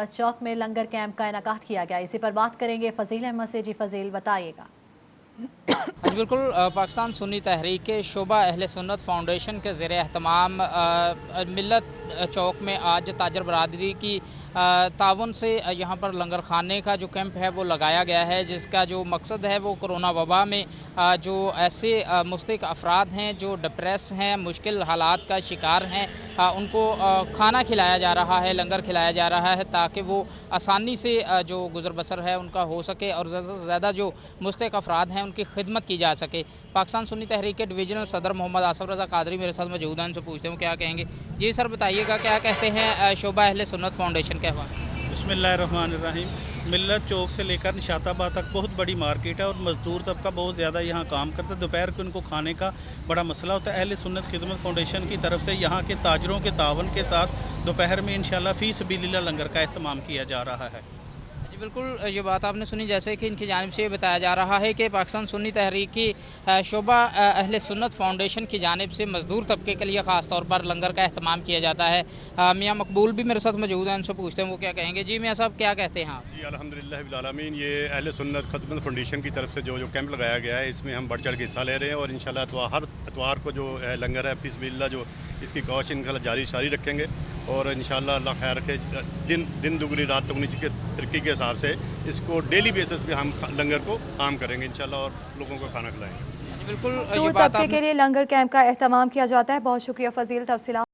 चौक में लंगर कैंप का इनेकाद किया गया। इसी पर बात करेंगे फजील अहमद से। जी फजील, बताइएगा। जी बिल्कुल, पाकिस्तान सुन्नी तहरीक शोबा अहले सुन्नत फाउंडेशन के ज़ेर एहतमाम मिल्लत चौक में आज ताजर बरादरी की ताउन से यहाँ पर लंगर खाने का जो कैंप है वो लगाया गया है, जिसका जो मकसद है वो कोरोना वबा में जो ऐसे मुस्तहिक अफराद हैं जो डिप्रेस हैं, मुश्किल हालात का शिकार हैं, उनको खाना खिलाया जा रहा है, लंगर खिलाया जा रहा है, ताकि वो आसानी से जो गुजर बसर है उनका हो सके और ज़्यादा से ज़्यादा जो मुस्तहिक अफराद हैं उनकी खिदमत की जा सके। पाकिस्तान सुन्नी तहरीक के डिवीजनल सदर मोहम्मद आसफ रज़ा कादरी मेरे साथ मौजूद हैं, उनसे पूछते हैं क्या कहेंगे। जी सर, बताइएगा क्या कहते हैं शोबा अहले सुन्नत फाउंडेशन के हवाले। बिस्मिल्लाहिर्रहमानिर्रहीम। मिल्लत चौक से लेकर निशाताबाद तक बहुत बड़ी मार्केट है और मजदूर तबका बहुत ज़्यादा यहाँ काम करता है। दोपहर को उनको खाने का बड़ा मसला होता है। अहले सुन्नत खिदमत फाउंडेशन की तरफ से यहाँ के ताजरों के तावन के साथ दोपहर में इंशाल्लाह फी सबीलिल्लाह लंगर का एहतमाम किया जा रहा है। जी बिल्कुल, ये बात आपने सुनी, जैसे कि इनकी जानिब से बताया जा रहा है कि पाकिस्तान सुन्नी तहरीक की शोबा अहले सुन्नत फाउंडेशन की जानिब से मजदूर तबके के लिए ख़ास तौर पर लंगर का एहतमाम किया जाता है। मियाँ मकबूल भी मेरे साथ मौजूद हैं, उनसे पूछते हैं वो क्या कहेंगे। जी मियाँ साहब, क्या कहते हैं आप। जी अल्हम्दुलिल्लाह बिल आलमीन, ये अहले सुन्नत खिदमत फाउंडेशन की तरफ से जो कैंप लगाया गया है, इसमें हम बढ़ चढ़ के हिस्सा ले रहे हैं और इंशाल्लाह हर इतवार को जो लंगर है फिसबिल्लाह जो इसकी कौश इंशाल्लाह जारी रखेंगे और इंशाल्लाह अल्लाह खैर रखे। दिन दुगनी रात दुगनी के तरक्की के हिसाब से इसको डेली बेसिस पे हम लंगर को आम करेंगे इंशाल्लाह और लोगों को खाना खिलाएंगे। बिल्कुल, ये बात के लिए लंगर कैंप का एहतमाम किया जाता है। बहुत शुक्रिया फजील, तफसीलात